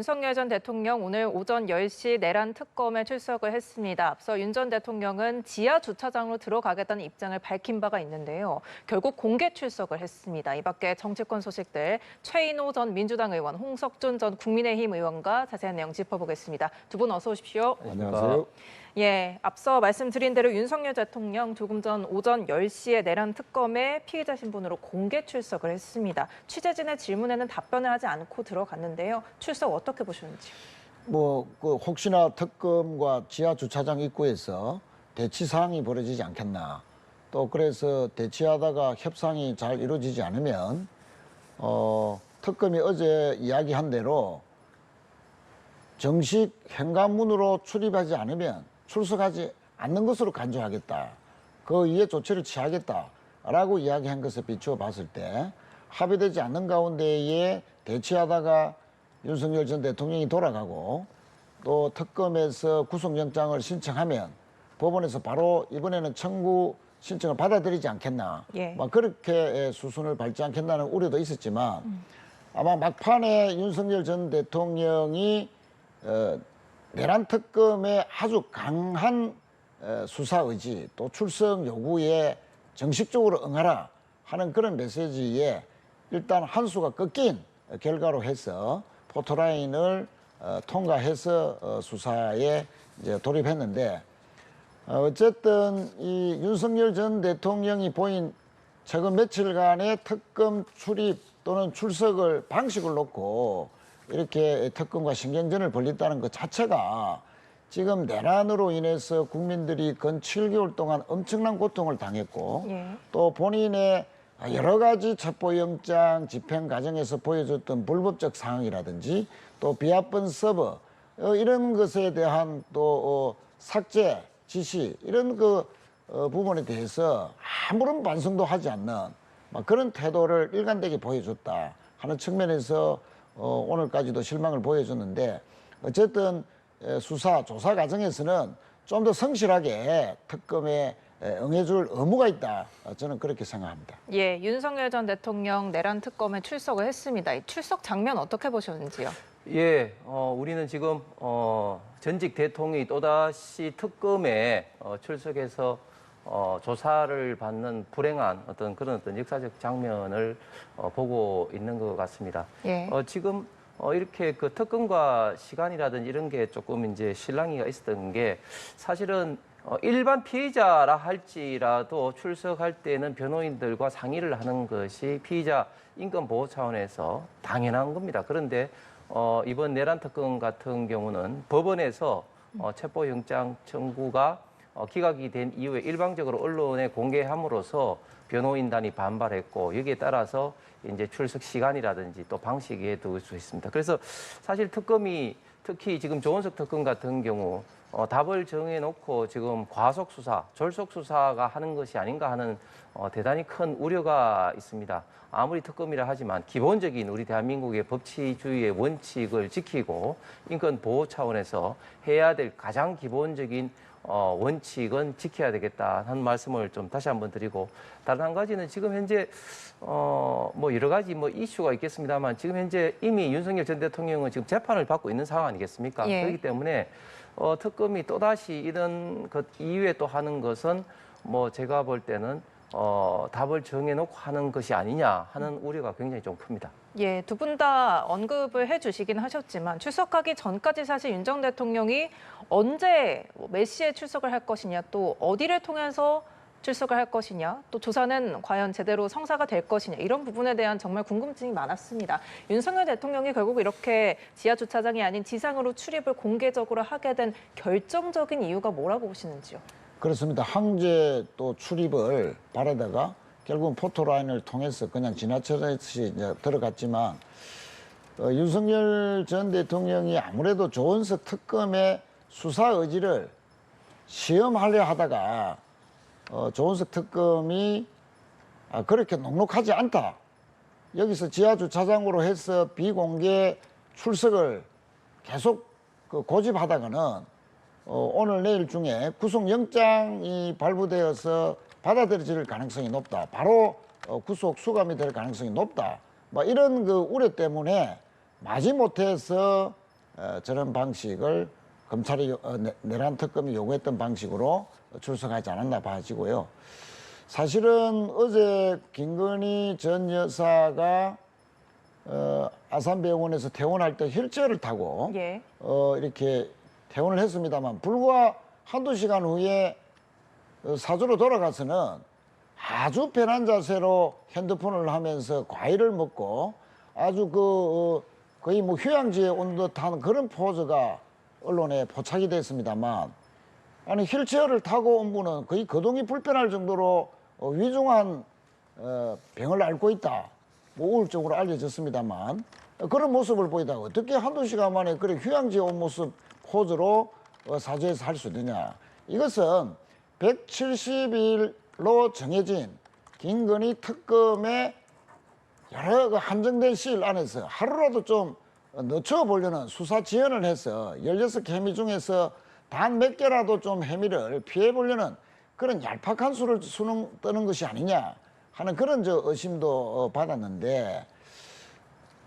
윤석열 전 대통령 오늘 오전 10시 내란 특검에 출석을 했습니다. 앞서 윤 전 대통령은 지하 주차장으로 들어가겠다는 입장을 밝힌 바가 있는데요. 결국 공개 출석을 했습니다. 이 밖에 정치권 소식들 최인호 전 민주당 의원, 홍석준 전 국민의힘 의원과 자세한 내용 짚어보겠습니다. 두 분 어서 오십시오. 안녕하세요. 예, 앞서 말씀드린 대로 윤석열 대통령 조금 전 오전 10시에 내란 특검에 피의자 신분으로 공개 출석을 했습니다. 취재진의 질문에는 답변을 하지 않고 들어갔는데요. 출석 어떻게 보셨는지? 혹시나 특검과 지하 주차장 입구에서 대치 사항이 벌어지지 않겠나. 또 그래서 대치하다가 협상이 잘 이루어지지 않으면 특검이 어제 이야기한 대로 정식 현관문으로 출입하지 않으면 출석하지 않는 것으로 간주하겠다. 그 이에 조치를 취하겠다라고 이야기한 것을 비추어 봤을 때 합의되지 않는 가운데에 대치하다가 윤석열 전 대통령이 돌아가고 또 특검에서 구속영장을 신청하면 법원에서 바로 이번에는 청구 신청을 받아들이지 않겠나. 예. 그렇게 수순을 밟지 않겠다는 우려도 있었지만 아마 막판에 윤석열 전 대통령이 내란 특검의 아주 강한 수사 의지 또 출석 요구에 정식적으로 응하라 하는 그런 메시지에 일단 한 수가 꺾인 결과로 해서 포토라인을 통과해서 수사에 이제 돌입했는데 어쨌든 이 윤석열 전 대통령이 보인 최근 며칠간의 특검 출입 또는 출석을 방식을 놓고 이렇게 특검과 신경전을 벌였다는 것 자체가 지금 내란으로 인해서 국민들이 근 7개월 동안 엄청난 고통을 당했고 또 본인의 여러 가지 첩보영장 집행 과정에서 보여줬던 불법적 상황이라든지 또 비합본 서버 이런 것에 대한 또 삭제 지시 이런 부분에 대해서 아무런 반성도 하지 않는 그런 태도를 일관되게 보여줬다 하는 측면에서 오늘까지도 실망을 보여줬는데 어쨌든 수사 조사 과정에서는 좀 더 성실하게 특검에 응해줄 의무가 있다. 저는 그렇게 생각합니다. 예, 윤석열 전 대통령 내란 특검에 출석을 했습니다. 이 출석 장면 어떻게 보셨는지요? 예, 우리는 지금 전직 대통령이 또다시 특검에 출석해서 조사를 받는 불행한 그런 역사적 장면을 보고 있는 것 같습니다. 예. 지금 이렇게 그 특검과 시간이라든지 이런 게 조금 이제 실랑이가 있었던 게 사실은 일반 피의자라 할지라도 출석할 때는 변호인들과 상의를 하는 것이 피의자 인권 보호 차원에서 당연한 겁니다. 그런데 이번 내란 특검 같은 경우는 법원에서 체포영장 청구가 기각이 된 이후에 일방적으로 언론에 공개함으로써 변호인단이 반발했고 여기에 따라서 이제 출석 시간이라든지 또 방식에 두을 수 있습니다. 그래서 사실 특검이 특히 지금 조은석 특검 같은 경우 답을 정해놓고 지금 과속 수사, 졸속 수사가 하는 것이 아닌가 하는 대단히 큰 우려가 있습니다. 아무리 특검이라 하지만 기본적인 우리 대한민국의 법치주의의 원칙을 지키고 인권 보호 차원에서 해야 될 가장 기본적인 원칙은 지켜야 되겠다 하는 말씀을 좀 다시 한번 드리고 다른 한 가지는 지금 현재 여러 가지 이슈가 있겠습니다만 지금 현재 이미 윤석열 전 대통령은 지금 재판을 받고 있는 상황 아니겠습니까? 예. 그렇기 때문에 특검이 또다시 이런 것 이후에 또 하는 것은 제가 볼 때는 답을 정해놓고 하는 것이 아니냐 하는 우려가 굉장히 좀 큽니다. 예, 두 분 다 언급을 해주시긴 하셨지만 출석하기 전까지 사실 윤 전 대통령이 언제 몇 시에 출석을 할 것이냐 또 어디를 통해서 출석을 할 것이냐 또 조사는 과연 제대로 성사가 될 것이냐 이런 부분에 대한 정말 궁금증이 많았습니다. 윤석열 대통령이 결국 이렇게 지하 주차장이 아닌 지상으로 출입을 공개적으로 하게 된 결정적인 이유가 뭐라고 보시는지요? 그렇습니다. 황제 또 출입을 바라다가 결국은 포토라인을 통해서 그냥 지나치듯이 들어갔지만 윤석열 전 대통령이 아무래도 조은석 특검의 수사 의지를 시험하려 하다가 조은석 특검이 그렇게 녹록하지 않다. 여기서 지하 주차장으로 해서 비공개 출석을 계속 고집하다가는 오늘 내일 중에 구속영장이 발부되어서 받아들여질 가능성이 높다. 바로 구속 수감이 될 가능성이 높다. 이런 우려 때문에 마지못해서 저런 방식을 검찰이 내란 특검이 요구했던 방식으로 출석하지 않았나 봐지고요. 사실은 어제 김건희 전 여사가 아산병원에서 퇴원할 때 휠체어를 타고 예. 이렇게 퇴원을 했습니다만 불과 한두 시간 후에 사주로 돌아가서는 아주 편한 자세로 핸드폰을 하면서 과일을 먹고 아주 거의 뭐 휴양지에 온 듯한 그런 포즈가 언론에 포착이 됐습니다만, 아니 휠체어를 타고 온 분은 거의 거동이 불편할 정도로 위중한 병을 앓고 있다, 뭐 우울적으로 알려졌습니다만, 그런 모습을 보이다 어떻게 한두 시간 만에 그래 휴양지에 온 모습 포즈로 사주에서 할 수 있느냐. 이것은 170일로 정해진 김건희 특검의 여러 한정된 시일 안에서 하루라도 좀 늦춰보려는 수사 지연을 해서 16 혐의 중에서 단 몇 개라도 좀 혐의를 피해보려는 그런 얄팍한 수를 떠는 것이 아니냐 하는 그런 의심도 받았는데,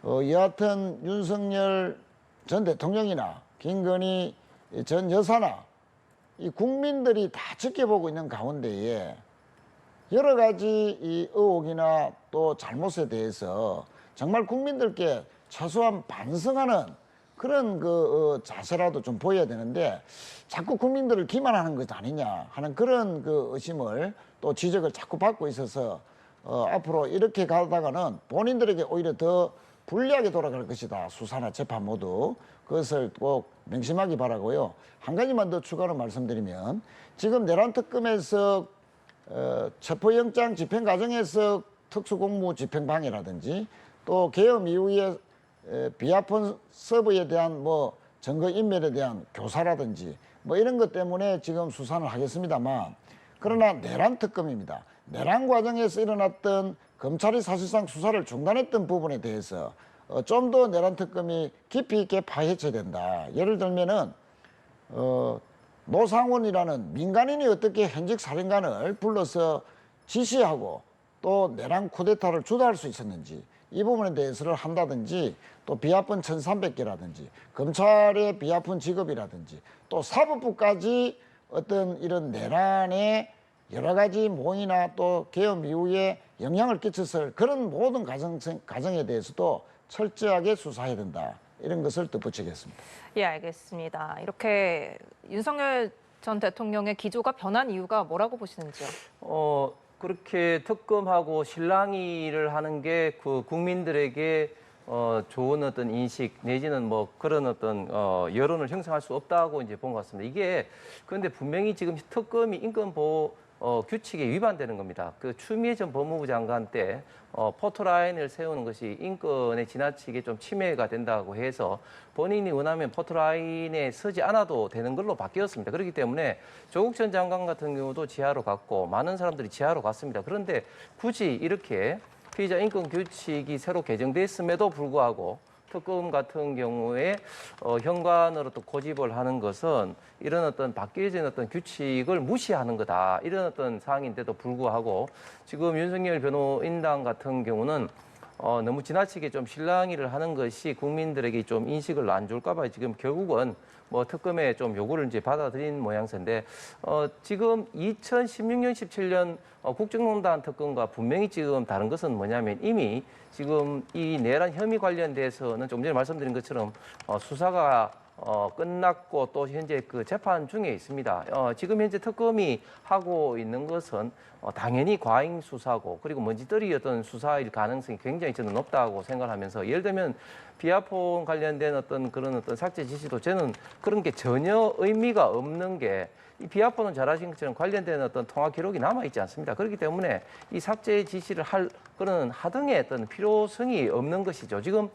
여하튼 윤석열 전 대통령이나 김건희 전 여사나 이 국민들이 다 지켜보고 있는 가운데에 여러 가지 이 의혹이나 또 잘못에 대해서 정말 국민들께 최소한 반성하는 그런 자세라도 좀 보여야 되는데, 자꾸 국민들을 기만하는 것 아니냐 하는 그런 의심을 또 지적을 자꾸 받고 있어서 앞으로 이렇게 가다가는 본인들에게 오히려 더 불리하게 돌아갈 것이다. 수사나 재판 모두. 그것을 꼭 명심하기 바라고요. 한 가지만 더 추가로 말씀드리면, 지금 내란 특검에서 체포영장 집행 과정에서 특수공무 집행방해라든지 또 계엄 이후에 비아폰 서버에 대한 뭐 증거 인멸에 대한 교사라든지 뭐 이런 것 때문에 지금 수사를 하겠습니다만, 그러나 내란 특검입니다. 내란 과정에서 일어났던 검찰이 사실상 수사를 중단했던 부분에 대해서 좀 더 내란 특검이 깊이 있게 파헤쳐야 된다. 예를 들면은 노상원이라는 민간인이 어떻게 현직 사령관을 불러서 지시하고 또 내란 쿠데타를 주도할 수 있었는지 이 부분에 대해서를 한다든지, 또 비아폰 1,300개라든지 검찰의 비아폰 직업이라든지 또 사법부까지 어떤 이런 내란의 여러 가지 모의나 또 계엄 이후에 영향을 끼쳤을 그런 모든 가정에 대해서도 철저하게 수사해야 된다. 이런 것을 덧붙이겠습니다. 예, 알겠습니다. 이렇게 윤석열 전 대통령의 기조가 변한 이유가 뭐라고 보시는지요? 그렇게 특검하고 실랑이를 하는 게 그 국민들에게 좋은 어떤 인식 내지는 뭐 그런 어떤 여론을 형성할 수 없다고 이제 본 것 같습니다. 이게 그런데 분명히 지금 특검이 인권보호 규칙에 위반되는 겁니다. 그 추미애 전 법무부 장관 때 포토라인을 세우는 것이 인권에 지나치게 좀 침해가 된다고 해서 본인이 원하면 포토라인에 서지 않아도 되는 걸로 바뀌었습니다. 그렇기 때문에 조국 전 장관 같은 경우도 지하로 갔고 많은 사람들이 지하로 갔습니다. 그런데 굳이 이렇게 피의자 인권 규칙이 새로 개정됐음에도 불구하고 특검 같은 경우에 현관으로 또 고집을 하는 것은 이런 어떤 바뀌어진 어떤 규칙을 무시하는 거다. 이런 어떤 사항인데도 불구하고 지금 윤석열 변호인단 같은 경우는 너무 지나치게 좀 실랑이를 하는 것이 국민들에게 좀 인식을 안 줄까 봐 지금 결국은 뭐 특검에 좀 요구를 이제 받아들인 모양새인데, 지금 2016년, 17년 국정농단 특검과 분명히 지금 다른 것은 뭐냐면 이미 지금 이 내란 혐의 관련돼서는 좀 전에 말씀드린 것처럼 수사가 끝났고 또 현재 그 재판 중에 있습니다. 지금 현재 특검이 하고 있는 것은 당연히 과잉 수사고 그리고 먼지떨이 어떤 수사일 가능성이 굉장히 저는 높다고 생각하면서, 예를 들면 비아폰 관련된 어떤 그런 어떤 삭제 지시도 저는 그런 게 전혀 의미가 없는 게, 이 비아폰은 잘 아신 것처럼 관련된 어떤 통화 기록이 남아있지 않습니다. 그렇기 때문에 이 삭제 지시를 할 그런 하등의 어떤 필요성이 없는 것이죠. 지금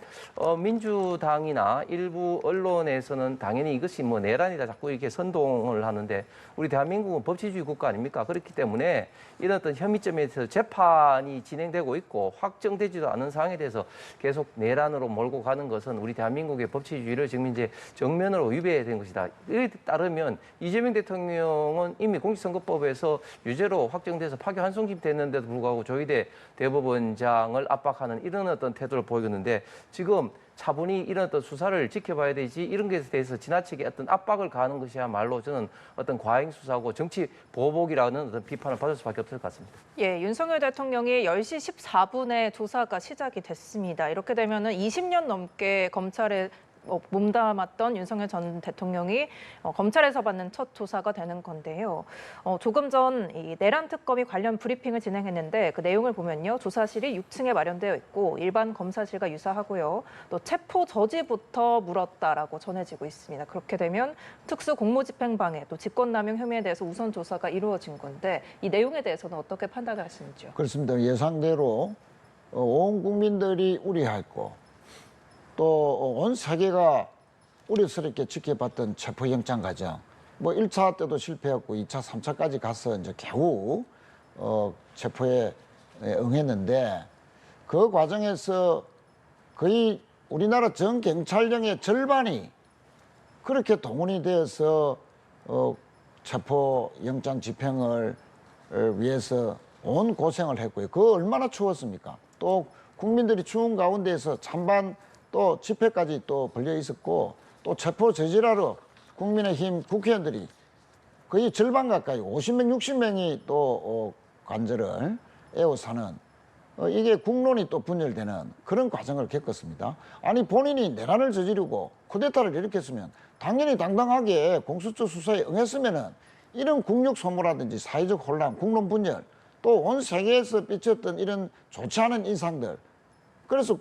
민주당이나 일부 언론에서는 당연히 이것이 뭐 내란이다 자꾸 이렇게 선동을 하는데, 우리 대한민국은 법치주의 국가 아닙니까? 그렇기 때문에 이런 어떤 혐의점에 대해서 재판이 진행되고 있고 확정되지도 않은 사항에 대해서 계속 내란으로 몰고 가는 것은 우리 대한민국의 법치주의를 지금 이제 정면으로 위배된 것이다. 이에 따르면 이재명 대통령은 이미 공직선거법에서 유죄로 확정돼서 파기 환송심 됐는데도 불구하고 조희대 대법원장을 압박하는 이런 어떤 태도를 보이는데, 지금 차분히 이런 어떤 수사를 지켜봐야 되지 이런 것에 대해서 지나치게 어떤 압박을 가하는 것이야말로 저는 어떤 과잉 수사고 정치 보복이라는 어떤 비판을 받을 수밖에 없을 것 같습니다. 예, 윤석열 대통령이 10시 14분에 조사가 시작이 됐습니다. 이렇게 되면은 20년 넘게 검찰에 몸담았던 윤석열 전 대통령이 검찰에서 받는 첫 조사가 되는 건데요. 조금 전 이 내란 특검이 관련 브리핑을 진행했는데 그 내용을 보면요. 조사실이 6층에 마련되어 있고 일반 검사실과 유사하고요. 또 체포 저지부터 물었다라고 전해지고 있습니다. 그렇게 되면 특수 공무집행방해 또 직권남용 혐의에 대해서 우선 조사가 이루어진 건데 이 내용에 대해서는 어떻게 판단하시는지요? 그렇습니다. 예상대로 온 국민들이 우려했고 또 온 세계가 우려스럽게 지켜봤던 체포영장 과정. 뭐 1차 때도 실패했고 2차, 3차까지 가서 이제 겨우 체포에 응했는데 그 과정에서 거의 우리나라 전 경찰령의 절반이 그렇게 동원이 되어서 체포영장 집행을 위해서 온 고생을 했고요. 그거 얼마나 추웠습니까? 또 국민들이 추운 가운데에서 찬반 또 집회까지 또 벌려 있었고 또 체포 저지라로 국민의힘 국회의원들이 거의 절반 가까이 50명, 60명이 또 관절을 에워싸는 이게 국론이 또 분열되는 그런 과정을 겪었습니다. 아니 본인이 내란을 저지르고 쿠데타를 일으켰으면 당연히 당당하게 공수처 수사에 응했으면은 이런 국력 소모라든지 사회적 혼란, 국론 분열 또 온 세계에서 삐쳤던 이런 좋지 않은 인상들 그래서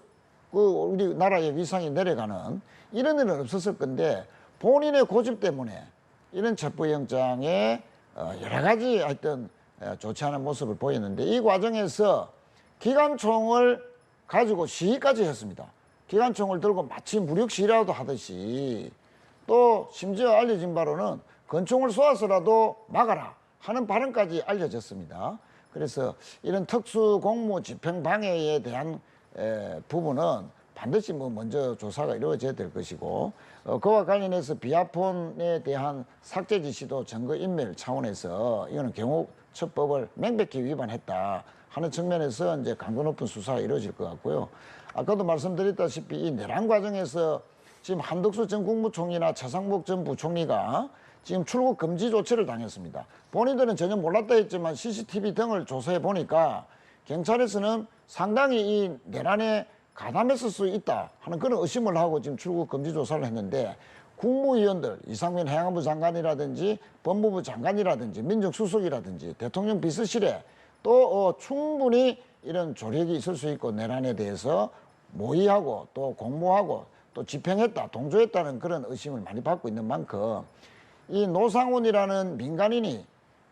그 우리나라의 위상이 내려가는 이런 일은 없었을 건데 본인의 고집 때문에 이런 체포영장에 여러 가지 하여튼 좋지 않은 모습을 보였는데 이 과정에서 기관총을 가지고 시위까지 했습니다. 기관총을 들고 마치 무력 시위라도 하듯이 또 심지어 알려진 바로는 권총을 쏘아서라도 막아라 하는 발언까지 알려졌습니다. 그래서 이런 특수 공무 집행 방해에 대한 부분은 반드시 먼저 조사가 이루어져야 될 것이고 그와 관련해서 비아폰에 대한 삭제 지시도 증거인멸 차원에서 이거는 경호처법을 명백히 위반했다 하는 측면에서 이제 강도 높은 수사가 이루어질 것 같고요. 아까도 말씀드렸다시피 이 내란 과정에서 지금 한덕수 전 국무총리나 차상목 전 부총리가 지금 출국 금지 조치를 당했습니다. 본인들은 전혀 몰랐다 했지만 CCTV 등을 조사해 보니까 경찰에서는 상당히 이 내란에 가담했을 수 있다 하는 그런 의심을 하고 지금 출국 금지 조사를 했는데 국무위원들 이상민 행안부 장관이라든지 법무부 장관이라든지 민정수석이라든지 대통령 비서실에 또 충분히 이런 조력이 있을 수 있고 내란에 대해서 모의하고 또 공모하고 또 집행했다 동조했다는 그런 의심을 많이 받고 있는 만큼 이 노상훈이라는 민간인이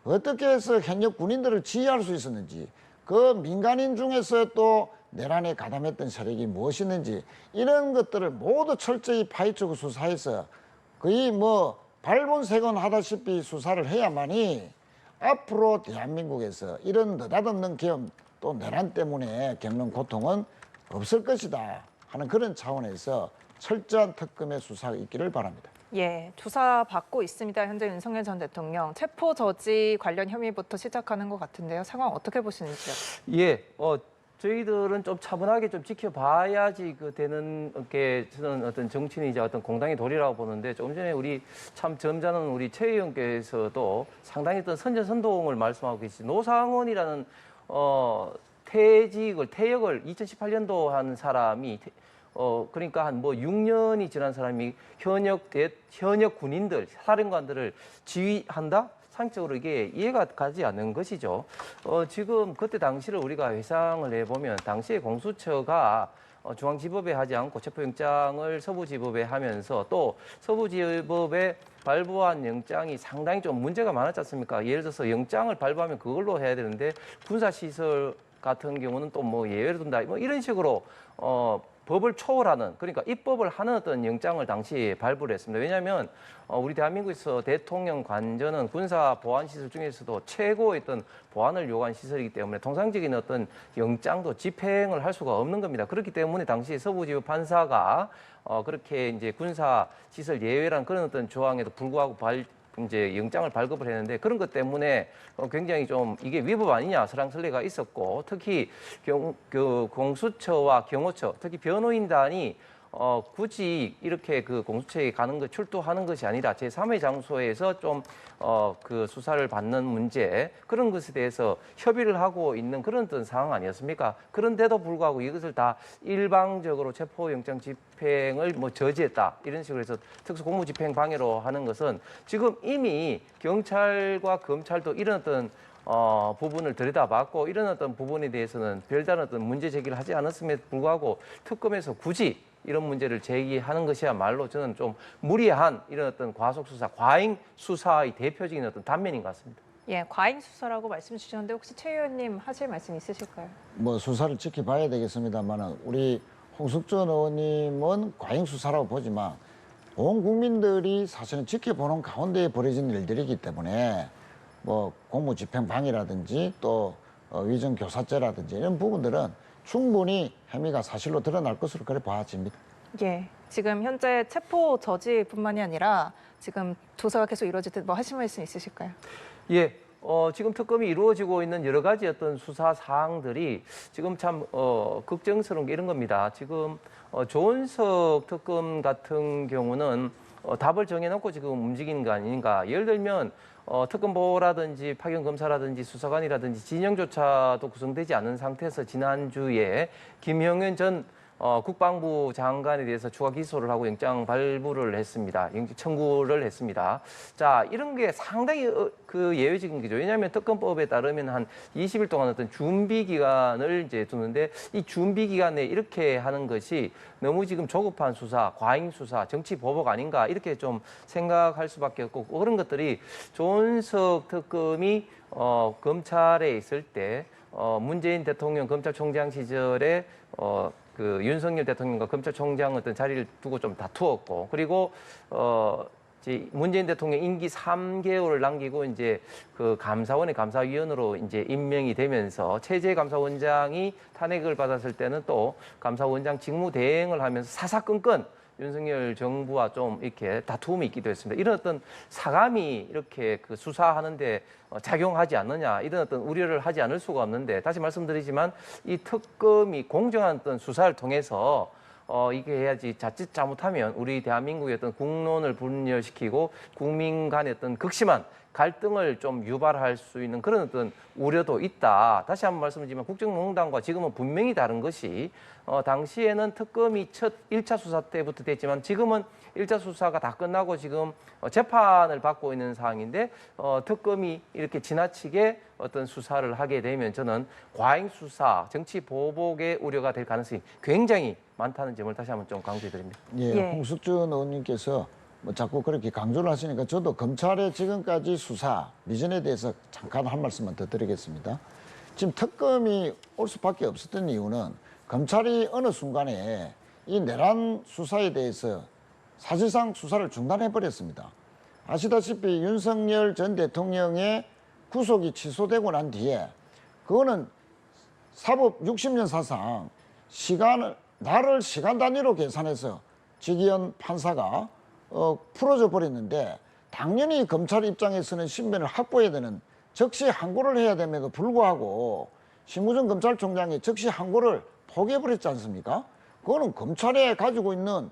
어떻게 해서 현역 군인들을 지휘할 수 있었는지 그 민간인 중에서 또 내란에 가담했던 세력이 무엇이었는지 이런 것들을 모두 철저히 파헤치고 수사해서 거의 뭐 발본색원 하다시피 수사를 해야만이 앞으로 대한민국에서 이런 느닷없는 계엄 또 내란 때문에 겪는 고통은 없을 것이다 하는 그런 차원에서 철저한 특검의 수사가 있기를 바랍니다. 예, 조사받고 있습니다. 현재 윤석열 전 대통령 체포 저지 관련 혐의부터 시작하는 것 같은데요. 상황 어떻게 보시는지요? 예, 저희들은 좀 차분하게 좀 지켜봐야지 되는 게 저는 어떤 정치인이자 어떤 공당의 도리라고 보는데 조금 전에 우리 참 점잖은 우리 최 의원께서도 상당히 어떤 선전선동을 말씀하고 계시죠. 노상원이라는 퇴역을 2018년도 한 사람이 그러니까 한 뭐 6년이 지난 사람이 현역 군인들, 사령관들을 지휘한다? 상식적으로 이게 이해가 가지 않는 것이죠. 지금 그때 당시를 우리가 회상을 해보면 당시에 공수처가 중앙지법에 하지 않고 체포영장을 서부지법에 하면서 또 서부지법에 발부한 영장이 상당히 좀 문제가 많았지 않습니까? 예를 들어서 영장을 발부하면 그걸로 해야 되는데 군사시설 같은 경우는 또 뭐 예외를 둔다. 뭐 이런 식으로 법을 초월하는 그러니까 입법을 하는 어떤 영장을 당시에 발부를 했습니다. 왜냐하면 우리 대한민국에서 대통령 관저는 군사 보안 시설 중에서도 최고의 어떤 보안을 요구한 시설이기 때문에 통상적인 어떤 영장도 집행을 할 수가 없는 겁니다. 그렇기 때문에 당시 서부지법 판사가 그렇게 이제 군사 시설 예외란 그런 어떤 조항에도 불구하고 이제 영장을 발급을 했는데 그런 것 때문에 굉장히 좀 이게 위법 아니냐 설랑설레가 있었고 특히 공수처와 경호처 특히 변호인단이 굳이 이렇게 그 공수처에 가는 것, 출두하는 것이 아니라 제3의 장소에서 좀 그 수사를 받는 문제 그런 것에 대해서 협의를 하고 있는 그런 어떤 상황 아니었습니까? 그런데도 불구하고 이것을 다 일방적으로 체포영장 집행을 뭐 저지했다 이런 식으로 해서 특수공무집행 방해로 하는 것은 지금 이미 경찰과 검찰도 이런 어떤 부분을 들여다봤고 이런 어떤 부분에 대해서는 별다른 어떤 문제 제기를 하지 않았음에도 불구하고 특검에서 굳이 이런 문제를 제기하는 것이야말로 저는 좀 무리한 이런 어떤 과속 수사, 과잉 수사의 대표적인 어떤 단면인 것 같습니다. 예, 과잉 수사라고 말씀 주셨는데 혹시 최 의원님 하실 말씀 있으실까요? 뭐 수사를 지켜봐야 되겠습니다만 우리 홍석천 의원님은 과잉 수사라고 보지만 온 국민들이 사실은 지켜보는 가운데 벌어진 일들이기 때문에 뭐 공무집행방해라든지 또 위정교사죄라든지 이런 부분들은 충분히 혐의가 사실로 드러날 것으로 그래 봐집니다. 예, 지금 현재 체포 저지뿐만이 아니라 지금 조사가 계속 이루어질 때 뭐 하실 말씀 있으실까요? 예, 지금 특검이 이루어지고 있는 여러 가지 어떤 수사 사항들이 지금 참 걱정스러운 게 이런 겁니다. 지금 조은석 특검 같은 경우는 답을 정해놓고 지금 움직이는 거 아닌가. 예를 들면 특검보라든지 파견검사라든지 수사관이라든지 진영조차도 구성되지 않은 상태에서 지난주에 김형현 전 국방부 장관에 대해서 추가 기소를 하고 영장 발부를 했습니다. 영장 청구를 했습니다. 자, 이런 게 상당히 그 예외적인 거죠. 왜냐하면 특검법에 따르면 한 20일 동안 어떤 준비 기간을 이제 두는데 이 준비 기간에 이렇게 하는 것이 너무 지금 조급한 수사, 과잉 수사, 정치 보복 아닌가 이렇게 좀 생각할 수밖에 없고 그런 것들이 조은석 특검이 검찰에 있을 때 문재인 대통령 검찰총장 시절에 그 윤석열 대통령과 검찰총장 어떤 자리를 두고 좀 다투었고 그리고 이제 문재인 대통령 임기 3개월을 남기고 이제 그 감사원의 감사위원으로 이제 임명이 되면서 최재 감사원장이 탄핵을 받았을 때는 또 감사원장 직무 대행을 하면서 사사건건 윤석열 정부와 좀 이렇게 다툼이 있기도 했습니다. 이런 어떤 사감이 이렇게 그 수사하는데 작용하지 않느냐 이런 어떤 우려를 하지 않을 수가 없는데 다시 말씀드리지만 이 특검이 공정한 어떤 수사를 통해서 이게 해야지 자칫 잘못하면 우리 대한민국의 어떤 국론을 분열시키고 국민 간의 어떤 극심한 갈등을 좀 유발할 수 있는 그런 어떤 우려도 있다. 다시 한번 말씀드리지만 국정농단과 지금은 분명히 다른 것이 당시에는 특검이 첫 1차 수사 때부터 됐지만 지금은 1차 수사가 다 끝나고 지금 재판을 받고 있는 상황인데 특검이 이렇게 지나치게 어떤 수사를 하게 되면 저는 과잉 수사, 정치 보복의 우려가 될 가능성이 굉장히 많다는 점을 다시 한번 좀 강조해 드립니다. 예, 홍석천 의원님께서 뭐 자꾸 그렇게 강조를 하시니까 저도 검찰의 지금까지 수사 미전에 대해서 잠깐 한 말씀만 더 드리겠습니다. 지금 특검이 올 수밖에 없었던 이유는 검찰이 어느 순간에 이 내란 수사에 대해서 사실상 수사를 중단해 버렸습니다. 아시다시피 윤석열 전 대통령의 구속이 취소되고 난 뒤에 그거는 사법 60년 사상 날을 시간 단위로 계산해서 지기현 판사가 풀어져 버렸는데 당연히 검찰 입장에서는 신변을 확보해야 되는 적시 항고를 해야 됨에도 불구하고 심우정 검찰총장이 적시 항고를 포기해버렸지 않습니까? 그거는 검찰에 가지고 있는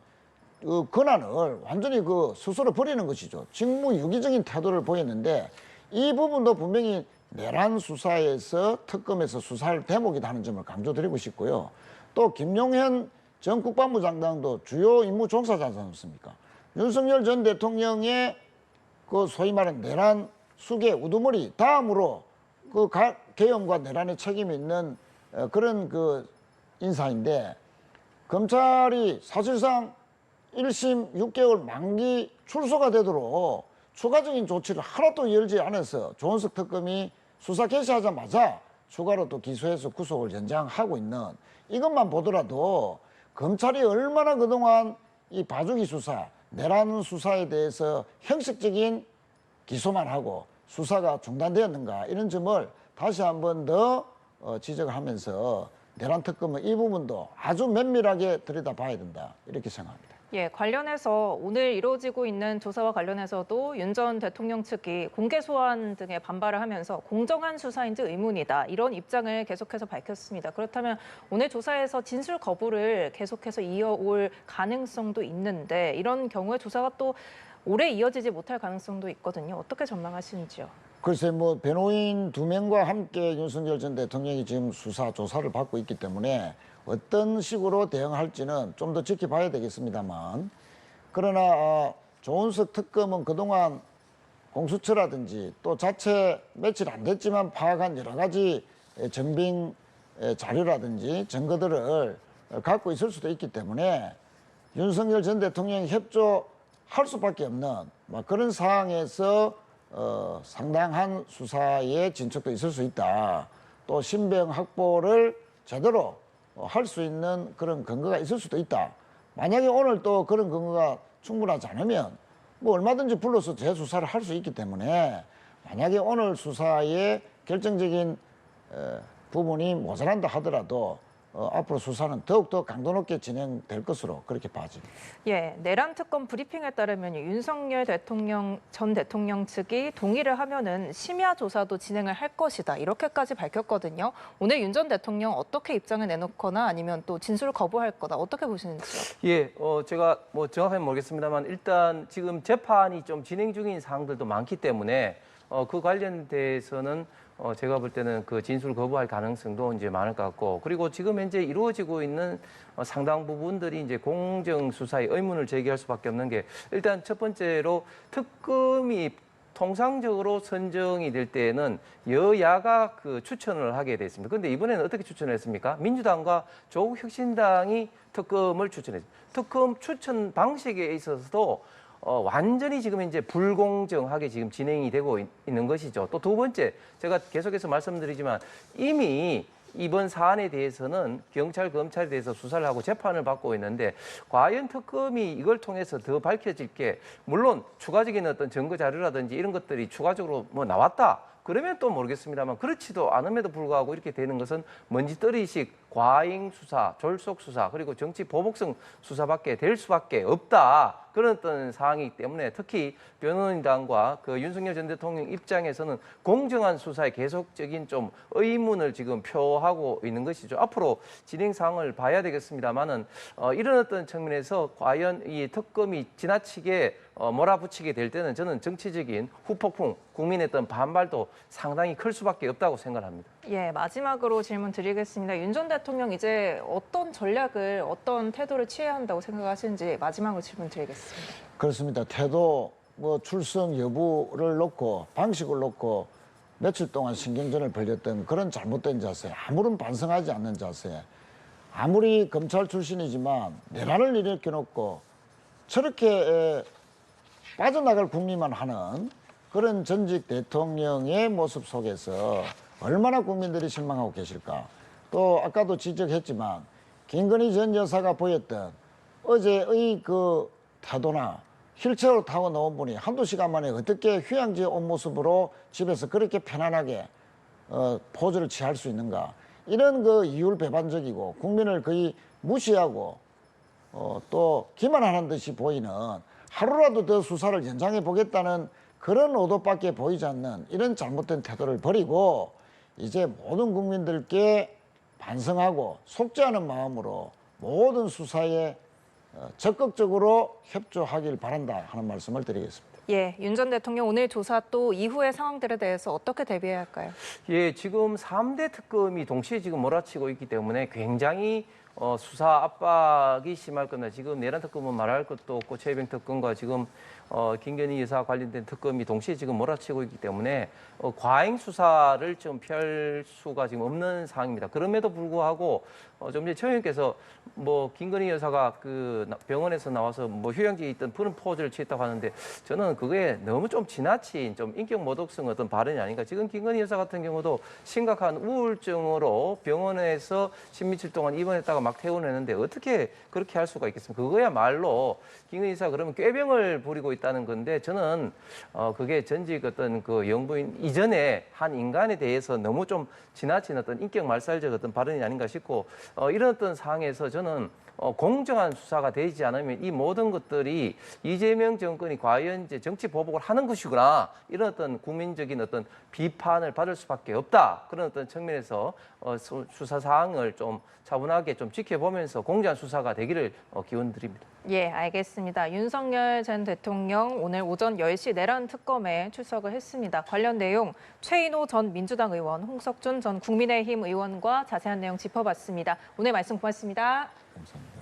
그 권한을 완전히 그 스스로 버리는 것이죠. 직무유기적인 태도를 보였는데 이 부분도 분명히 내란 수사에서 특검에서 수사할 대목이다 하는 점을 강조드리고 싶고요. 또 김용현 전 국방부 장관도 주요 임무 종사자지 않습니까? 윤석열 전 대통령의 그 소위 말하는 내란 수계 우두머리 다음으로 그 계엄과 내란에 책임이 있는 그런 그 인사인데 검찰이 사실상 1심 6개월 만기 출소가 되도록 추가적인 조치를 하나도 열지 않아서 조은석 특검이 수사 개시하자마자 추가로 또 기소해서 구속을 연장하고 있는 이것만 보더라도 검찰이 얼마나 그동안 이 봐주기 수사, 내란 수사에 대해서 형식적인 기소만 하고 수사가 중단되었는가 이런 점을 다시 한번 더 지적을 하면서 내란 특검은 이 부분도 아주 면밀하게 들여다봐야 된다 이렇게 생각합니다. 예, 관련해서 오늘 이루어지고 있는 조사와 관련해서도 윤 전 대통령 측이 공개 소환 등에 반발을 하면서 공정한 수사인지 의문이다. 이런 입장을 계속해서 밝혔습니다. 그렇다면 오늘 조사에서 진술 거부를 계속해서 이어올 가능성도 있는데 이런 경우에 조사가 또 오래 이어지지 못할 가능성도 있거든요. 어떻게 전망하시는지요? 글쎄 뭐 변호인 2명과 함께 윤석열 전 대통령이 지금 조사를 받고 있기 때문에 어떤 식으로 대응할지는 좀 더 지켜봐야 되겠습니다만, 그러나 조은석 특검은 그동안 공수처라든지 또 자체 며칠 안 됐지만 파악한 여러 가지 정빙 자료라든지 증거들을 갖고 있을 수도 있기 때문에 윤석열 전 대통령이 협조할 수밖에 없는 그런 상황에서 상당한 수사의 진척도 있을 수 있다. 또 신병 확보를 제대로 할 수 있는 그런 근거가 있을 수도 있다. 만약에 오늘 또 그런 근거가 충분하지 않으면 뭐 얼마든지 불러서 재수사를 할 수 있기 때문에, 만약에 오늘 수사에 결정적인 부분이 모자란다 하더라도 앞으로 수사는 더욱더 강도 높게 진행될 것으로 그렇게 봐집니다. 예, 내란 특검 브리핑에 따르면 윤석열 전 대통령 측이 동의를 하면은 심야 조사도 진행을 할 것이다. 이렇게까지 밝혔거든요. 오늘 윤 전 대통령 어떻게 입장을 내놓거나 아니면 또 진술을 거부할 거다. 어떻게 보시는지요? 예, 제가 뭐 정확하게 모르겠습니다만 일단 지금 재판이 좀 진행 중인 사항들도 많기 때문에 그 관련돼서는 제가 볼 때는 그 진술 거부할 가능성도 이제 많을 것 같고, 그리고 지금 현재 이루어지고 있는 상당 부분들이 이제 공정 수사의 의문을 제기할 수밖에 없는 게, 일단 첫 번째로 특검이 통상적으로 선정이 될 때에는 여야가 그 추천을 하게 돼 있습니다. 그런데 이번에는 어떻게 추천을 했습니까? 민주당과 조국혁신당이 특검을 추천했습니다. 특검 추천 방식에 있어서도 완전히 지금 이제 불공정하게 지금 진행이 되고 있는 것이죠. 또 두 번째, 제가 계속해서 말씀드리지만 이미 이번 사안에 대해서는 경찰, 검찰에 대해서 수사를 하고 재판을 받고 있는데, 과연 특검이 이걸 통해서 더 밝혀질 게, 물론 추가적인 어떤 증거 자료라든지 이런 것들이 추가적으로 뭐 나왔다. 그러면 또 모르겠습니다만, 그렇지도 않음에도 불구하고 이렇게 되는 것은 먼지떨이식 과잉 수사, 졸속 수사, 그리고 정치 보복성 수사밖에 될 수밖에 없다. 그런 어떤 상황이기 때문에 특히 변호인단과 그 윤석열 전 대통령 입장에서는 공정한 수사에 계속적인 좀 의문을 지금 표하고 있는 것이죠. 앞으로 진행 상황을 봐야 되겠습니다만은 이런 어떤 측면에서 과연 이 특검이 지나치게 몰아붙이게 될 때는 저는 정치적인 후폭풍, 국민의 어떤 반발도 상당히 클 수밖에 없다고 생각합니다. 예, 마지막으로 질문 드리겠습니다. 윤 전 대통령 이제 어떤 전략을, 어떤 태도를 취해야 한다고 생각하시는지 마지막으로 질문 드리겠습니다. 그렇습니다. 태도, 뭐 출석 여부를 놓고 방식을 놓고 며칠 동안 신경전을 벌였던 그런 잘못된 자세, 아무런 반성하지 않는 자세, 아무리 검찰 출신이지만 내란을 일으켜놓고 저렇게 빠져나갈 궁리만 하는 그런 전직 대통령의 모습 속에서 얼마나 국민들이 실망하고 계실까. 또 아까도 지적했지만 김건희 전 여사가 보였던 어제의 그 태도나 휠체어로 타고 나온 분이 한두 시간 만에 어떻게 휴양지에 온 모습으로 집에서 그렇게 편안하게 포즈를 취할 수 있는가. 이런 그 이율배반적이고 국민을 거의 무시하고 또 기만하는 듯이 보이는, 하루라도 더 수사를 연장해 보겠다는 그런 의도밖에 보이지 않는 이런 잘못된 태도를 버리고 이제 모든 국민들께 반성하고 속죄하는 마음으로 모든 수사에 적극적으로 협조하길 바란다 하는 말씀을 드리겠습니다. 예, 윤 전 대통령 오늘 조사 또 이후의 상황들에 대해서 어떻게 대비해야 할까요? 예, 지금 3대 특검이 동시에 지금 몰아치고 있기 때문에 굉장히 수사 압박이 심할 겁니다. 지금 내란 특검은 말할 것도 없고 최병 특검과 지금 김건희 여사 관련된 특검이 동시에 지금 몰아치고 있기 때문에 과잉 수사를 좀 피할 수가 지금 없는 상황입니다. 그럼에도 불구하고 좀 전에 최 의원께서 뭐 김건희 여사가 그 병원에서 나와서 뭐 휴양지에 있던 푸른 포즈를 취했다고 하는데, 저는 그게 너무 좀 지나친 좀 인격 모독성 어떤 발언이 아닌가. 지금 김건희 여사 같은 경우도 심각한 우울증으로 병원에서 10며칠 동안 입원했다가 막 퇴원했는데 어떻게 그렇게 할 수가 있겠습니까? 그거야말로 김건희 여사가 그러면 꾀병을 부리고 있다는 건데, 저는 그게 전직 어떤 그 영부인 이전에 한 인간에 대해서 너무 좀 지나친 어떤 인격 말살적 어떤 발언이 아닌가 싶고, 이런 어떤 상황에서 저는 공정한 수사가 되지 않으면 이 모든 것들이 이재명 정권이 과연 이제 정치 보복을 하는 것이구나 이런 어떤 국민적인 어떤 비판을 받을 수밖에 없다. 그런 어떤 측면에서 수사 사항을 좀 차분하게 좀 지켜보면서 공정한 수사가 되기를 기원드립니다. 예, 알겠습니다. 윤석열 전 대통령 오늘 오전 10시 내란 특검에 출석을 했습니다. 관련 내용 최인호 전 민주당 의원, 홍석준 전 국민의힘 의원과 자세한 내용 짚어봤습니다. 오늘 말씀 고맙습니다. 감사합니다.